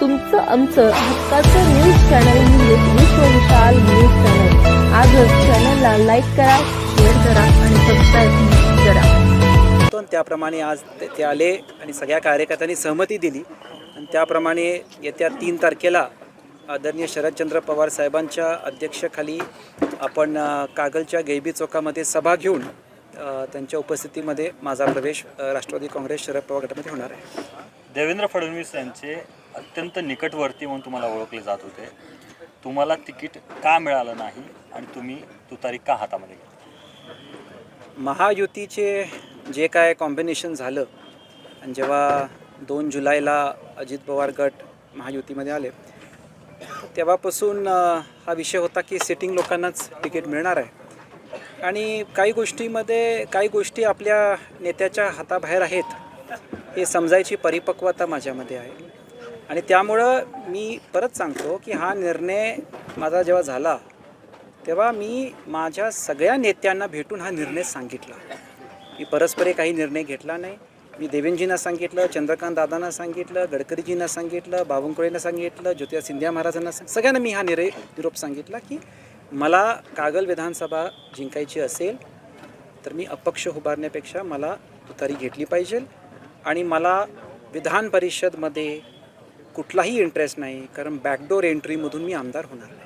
तुमचं आमचं हक्काचं न्यूज चॅनल म्हणजे विश्वविशाल न्यूज चॅनल. आजच चॅनलला लाईक करा, शेअर करा आणि सबस्क्राईब करा. त्याप्रमाणे आज ते आले आणि सगळ्या कार्यकर्त्यांनी सहमती दिली आणि त्याप्रमाणे येत्या 3 तारखेला आदरणीय शरदचंद्र पवार साहेबांच्या अध्यक्षतेखाली आपण कागलच्या गैबी चौकामध्ये सभा घेऊन त्यांच्या उपस्थितीमध्ये माझा प्रवेश राष्ट्रवादी काँग्रेस शरद पवार गटामध्ये होणार आहे. देवेंद्र फडणवीस यांचे अत्यंत निकटवर्ती म्हणून तुम्हाला ओळखले जात होते. तुम्हाला तिकीट का मिळालं नाही आणि तुम्ही तुतारी का हातामध्ये घेतली? महायुतीचे जे काय कॉम्बिनेशन झालं आणि जेव्हा 2 जुलैला अजित पवार गट महायुतीमध्ये आले तेव्हापासून हा विषय होता की सिटिंग लोकांनाच तिकीट मिळणार आहे आणि काही गोष्टी आपल्या नेत्याच्या हाताबाहेर आहेत हे समजायची परिपक्वता माझ्यामध्ये आहे आणि त्यामुळं मी परत सांगतो की हा निर्णय माझा जेव्हा झाला तेव्हा मी माझ्या सगळ्या नेत्यांना भेटून हा निर्णय सांगितला. मी परस्परे काही निर्णय घेतला नाही. मी देवेंद्रजींना सांगितलं, चंद्रकांत दादांना सांगितलं, गडकरीजींना सांगितलं, बावनकुळेंना सांगितलं, ज्योतिराव सिंधिया महाराजांना सगळ्यांना मी हा निरोप सांगितला की मला कागल विधानसभा जिंकायची असेल तर मी अपक्ष उभारण्यापेक्षा मला तुतारी घेतली पाहिजे आणि मला विधान परिषदमध्ये कुठलाही इंटरेस्ट नाही कारण बॅकडोर एंट्रीमधून मी आमदार होणार नाही.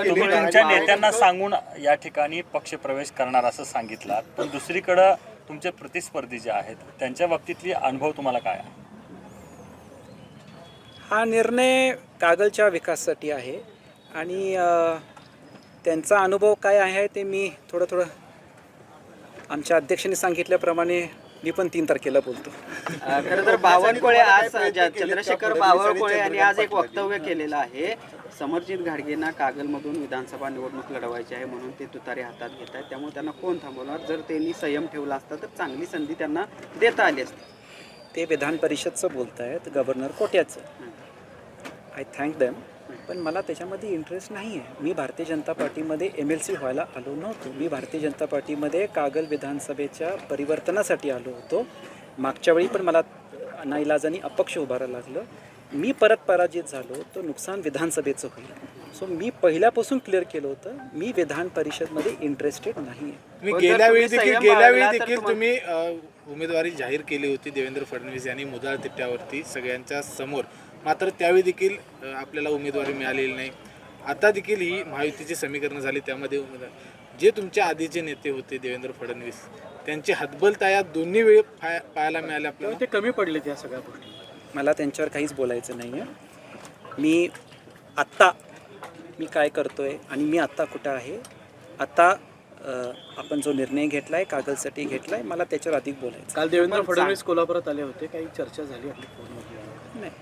तुम्ही तुमच्या नेत्यांना सांगून या ठिकाणी पक्षप्रवेश करणार असं सांगितलं, पण दुसरीकडं तुमचे प्रतिस्पर्धी जे आहेत त्यांच्या बाबतीतली अनुभव तुम्हाला काय आहे? हा निर्णय कागलच्या विकासासाठी आहे आणि त्यांचा अनुभव काय आहे ते मी थोडं आमच्या अध्यक्षांनी सांगितल्याप्रमाणे मी पण 3 तारखेला बोलतो. खरं तर बावनकुळे आज चंद्रशेखर बावनकुळे यांनी आज एक वक्तव्य केलेलं आहे. समरजित घाटगेंना कागलमधून विधानसभा निवडणूक लढवायची आहे म्हणून ते तुतारी हातात घेत आहेत, त्यामुळे त्यांना कोण थांबवणार? जर त्यांनी संयम ठेवला असता तर चांगली संधी त्यांना देता आली असती. ते विधान परिषदचं बोलत आहेत, गव्हर्नर कोट्याचं. आय थँक देम, पण मला त्याच्यामध्ये इंटरेस्ट नाही आहे. मी भारतीय जनता पार्टीमध्ये MLC व्हायला आलो नव्हतो. मी भारतीय जनता पार्टीमध्ये कागल विधानसभेच्या परिवर्तनासाठी आलो होतो. मागच्या वेळी पण मला नाईलाजानी अपक्ष उभारायला लागलं. मी परत पराजित झालो तर नुकसान विधानसभेचं होईल. सो मी पहिल्यापासून क्लिअर केलं होतं मी विधान परिषदमध्ये इंटरेस्टेड नाही आहे. गेल्या वेळी देखील तुम्ही उमेदवारी जाहीर केली होती देवेंद्र फडणवीस यांनी मुदाळ तिट्ट्यावरती सगळ्यांच्या समोर, मात्र त्यावेळी देखील आपल्याला उमेदवारी मिळालेली नाही. आता देखील ही महायुतीची समीकरण झाली, त्यामध्ये जे तुमच्या आधीचे नेते होते देवेंद्र फडणवीस त्यांची हतबलता या दोन्ही वेळी पाहायला मिळाल्या आपल्याला. ते कमी पडले त्या सगळ्या गोष्टी. मला त्यांच्यावर काहीच बोलायचं नाही आहे. मी काय करतो आहे आणि मी आत्ता कुठं आहे, आत्ता आपण जो निर्णय घेतला आहे कागलसाठी घेतला आहे, मला त्याच्यावर अधिक बोलायचं. काल देवेंद्र फडणवीस कोल्हापुरात आले होते, काही चर्चा झाली आपली फोनमध्ये? नाही,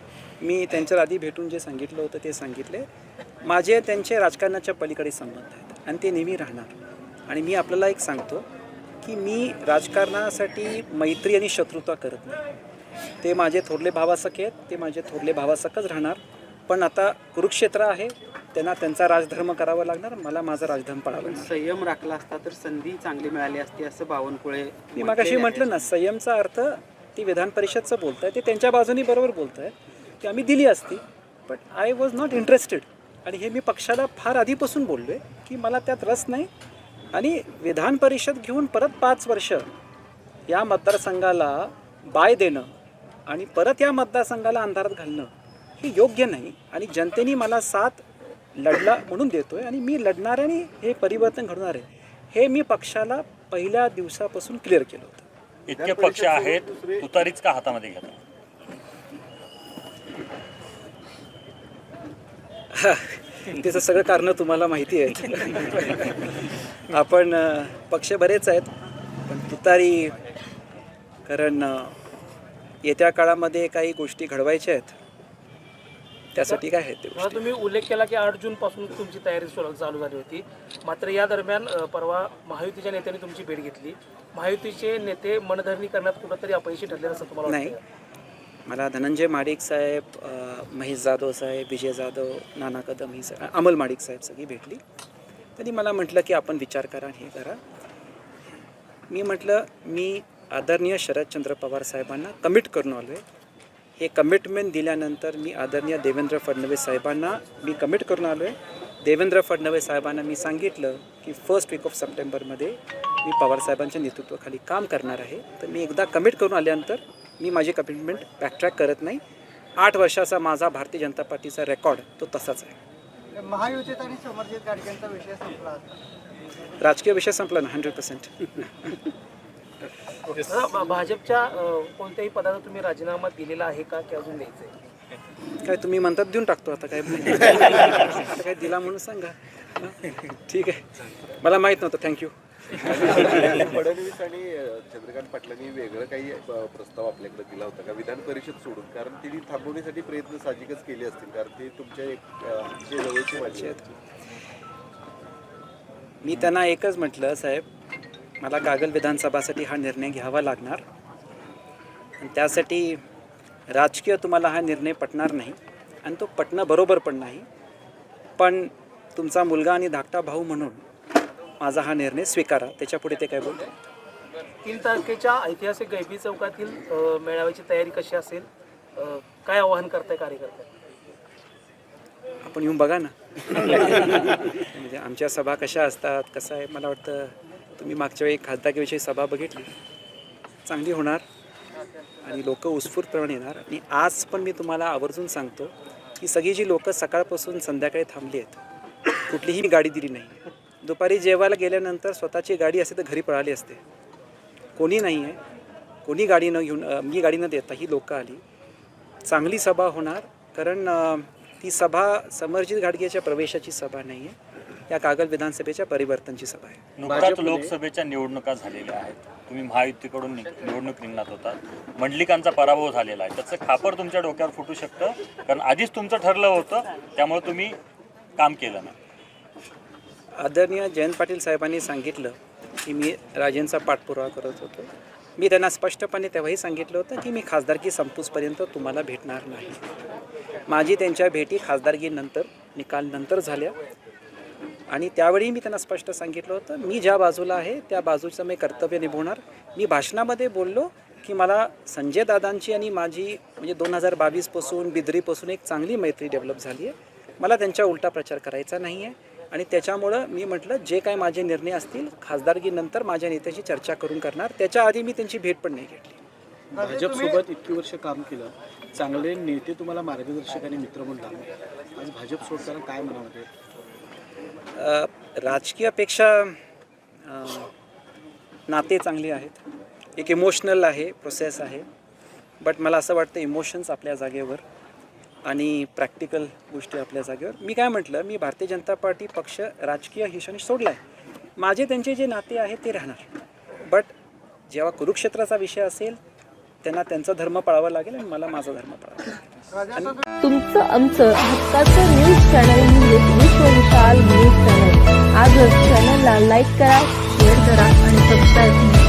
मी त्यांच्यावर आधी भेटून जे सांगितलं होतं ते सांगितले. माझे त्यांचे राजकारणाच्या पलीकडे संबंध आहेत आणि ते नेहमी राहणार. आणि मी आपल्याला एक सांगतो की मी राजकारणासाठी मैत्री आणि शत्रुता करत नाही. ते माझे थोरले भावासखे आहेत, ते माझे थोरले भावासखच राहणार. पण आता कुरुक्षेत्र आहे, त्यांना त्यांचा राजधर्म करावा लागणार, मला माझा राजधर्म पाळावा लागणार. संयम राखला असता तर संधी चांगली मिळाली असती असं बावनकुळे. मी मागाशी म्हटलं ना, संयमचा अर्थ ती विधान परिषदचं बोलत आहे, ते त्यांच्या बाजूनी बरोबर बोलत आहेत की आम्ही दिली असती, but I was not interested. आणि हे मी पक्षाला फार आधीपासून बोललो आहे की मला त्यात रस नाही. आणि विधान परिषद घेऊन परत 5 वर्ष या मतदारसंघाला बाय देणं आणि परत या मतदारसंघाला अंधारात घालणं हे योग्य नाही. आणि जनतेने मला साथ लढला म्हणून देतो आहे आणि मी लढणार आहे आणि हे परिवर्तन घडणार आहे हे मी पक्षाला पहिल्या दिवसापासून क्लिअर केलं होतं. इतके पक्ष आहेत, तुतारीच का हातामध्ये घेतात? त्याचं सगळं कारण तुम्हाला माहिती आहे. आपण पक्ष बरेच आहेत पण तुतारी, कारण येत्या काळामध्ये काही गोष्टी घडवायच्या आहेत त्यासाठी काय आहे ते. तुम्ही उल्लेख केला की 8 जूनपासून तुमची तयारी चालू झाली होती, मात्र या दरम्यान परवा महायुतीच्या नेत्यांनी तुमची भेट घेतली. महायुतीचे नेते मनधरणी करण्यात कुठंतरी अपयशी ठरले असं तुम्हाला नाही? मला धनंजय महाडिक साहेब, महेश जाधव साहेब, विजय जाधव, नाना कदम ही अमल महाडिक साहेब सगळी भेटली. त्यांनी मला म्हटलं की आपण विचार करा, हे करा. मी म्हटलं मी आदरणीय शरदचंद्र पवार साहेबांना कमिट करून आलो आहे हे कमिटमेंट दिल्यानंतर मी आदरणीय देवेंद्र फडणवीस साहेबांना मी कमिट करून आलो आहे. देवेंद्र फडणवीस साहेबांना मी सांगितलं की फर्स्ट वीक ऑफ सप्टेंबरमध्ये मी पवारसाहेबांच्या नेतृत्वाखाली काम करणार आहे. तर मी एकदा कमिट करून आल्यानंतर मी माझी कमिटमेंट बॅकट्रॅक करत नाही. 8 वर्षाचा माझा भारतीय जनता पार्टीचा रेकॉर्ड तो तसाच आहे. महायुतीत आणि समर्जित गाडगेंचा विषय संपला आता. राजकीय विषय संपला ना 100%. दादा, भाजपच्या कोणत्याही पदाचा तुम्ही राजीनामा दिलेला आहे का की अजून द्यायचं आहे? काय तुम्ही म्हणतात देऊन टाकतो आता काय आता काय दिला म्हणून सांगा. ठीक आहे, मला माहीत नव्हतं. थँक्यू. फडणवीस आणि चंद्रकांत पाटलांनी वेगळं काही प्रस्ताव आपल्याकडे दिला होता का विधान परिषद सोडून? कारण ती थांबवण्यासाठी प्रयत्न साहजिकच केले असतील, कारण ते तुमच्या एक अतिशय जवळची माणसं आहेत. मी त्यांना एकच म्हटलं, साहेब मला कागल विधानसभासाठी हा निर्णय घ्यावा लागणार आणि त्यासाठी राजकीय तुम्हाला हा निर्णय पटणार नाही आणि तो पटणं बरोबर पण नाही, पण तुमचा मुलगा आणि धाकटा भाऊ म्हणून माझा हा निर्णय स्वीकारा. त्याच्यापुढे ते काय बोलतो. 3 तारखेच्या ऐतिहासिक गैबी चौकातील मेळाव्याची तयारी कशी असेल? काय आवाहन करताय कार्यकर्ते? आपण येऊन बघा ना. म्हणजे आमच्या सभा कशा असतात, कसं आहे. मला वाटतं तुम्ही मागच्या वेळी खासदारकीविषयी सभा बघितली, चांगली होणार आणि लोक उत्स्फूर्तपणे येणार. आणि आज पण मी तुम्हाला आवर्जून सांगतो की सगळी जी लोकं सकाळपासून संध्याकाळी थांबली आहेत, कुठलीही गाडी दिली नाही. दुपारी जेवायला गेल्यानंतर स्वतःची गाडी असते तर घरी पळाली असते. कोणी नाही आहे, कोणी गाडी न घेऊन मी गाडी न देता ही लोकं आली. चांगली सभा होणार, कारण ती सभा समरजित घाटगेच्या प्रवेशाची सभा नाही आहे, या कागल विधानसभेच्या परिवर्तनची सभा आहे. नुकताच लोकसभेच्या निवडणुका झालेल्या आहेत. तुम्ही महायुतीकडून निवडणूक रिंगणात होता. मंडलिकांचा पराभव झालेला आहे. त्याचं खापर तुमच्या डोक्यावर फुटू शकतं, कारण आधीच तुमचं ठरलं होतं, त्यामुळे तुम्ही काम केलं नाही. आदरणीय जयंत पाटील साहेबांनी सांगितलं की मी राजेंचा पाठपुरावा करत होतो. मी त्यांना स्पष्टपणे तेव्हाही सांगितलं होतं की मी खासदारकी संपूसपर्यंत तुम्हाला भेटणार नाही. माझी त्यांच्या भेटी खासदारकीनंतर निकालनंतर झाल्या आणि त्यावेळी मी त्यांना स्पष्ट सांगितलं होतं मी ज्या बाजूला आहे त्या बाजूचं मी कर्तव्य निभवणार. मी भाषणामध्ये बोललो की मला संजय दादांची आणि माझी म्हणजे 2022पासून बिदरीपासून एक चांगली मैत्री डेव्हलप झाली आहे. मला त्यांच्या उलटा प्रचार करायचा नाही आहे आणि त्याच्यामुळं मी म्हटलं जे काय माझे निर्णय असतील खासदारकीनंतर माझ्या नेत्याशी चर्चा करून करणार. त्याच्या आधी मी त्यांची भेट पण नाही घेतली. भाजपसोबत इतकी वर्ष काम केलं, चांगले नेते तुम्हाला मार्गदर्शक आणि मित्र म्हणून लागले, आज भाजप सोडताना काय म्हणावं? राजकीयपेक्षा नाते चांगले आहेत. एक इमोशनल आहे, प्रोसेस आहे, बट मला असं वाटतं इमोशन्स आपल्या जागेवर आणि प्रॅक्टिकल गोष्टी आपल्या जागेवर. मी काय म्हटलं, मी भारतीय जनता पार्टी पक्ष राजकीय हिशोबाने सोडला आहे. माझे त्यांचे जे नाते आहेत ते राहणार, बट जेव्हा कुरुक्षेत्राचा विषय असेल त्यांना त्यांचा धर्म पाळावा लागेल आणि मला माझा धर्म पाळावा लागेल. तुमचं आमचं हक्काचं न्यूज चॅनल म्हणजे विश्व विशाल न्यूज चॅनल. आजच चॅनलला लाईक करा, शेअर करा आणि सबस्क्राईब करा.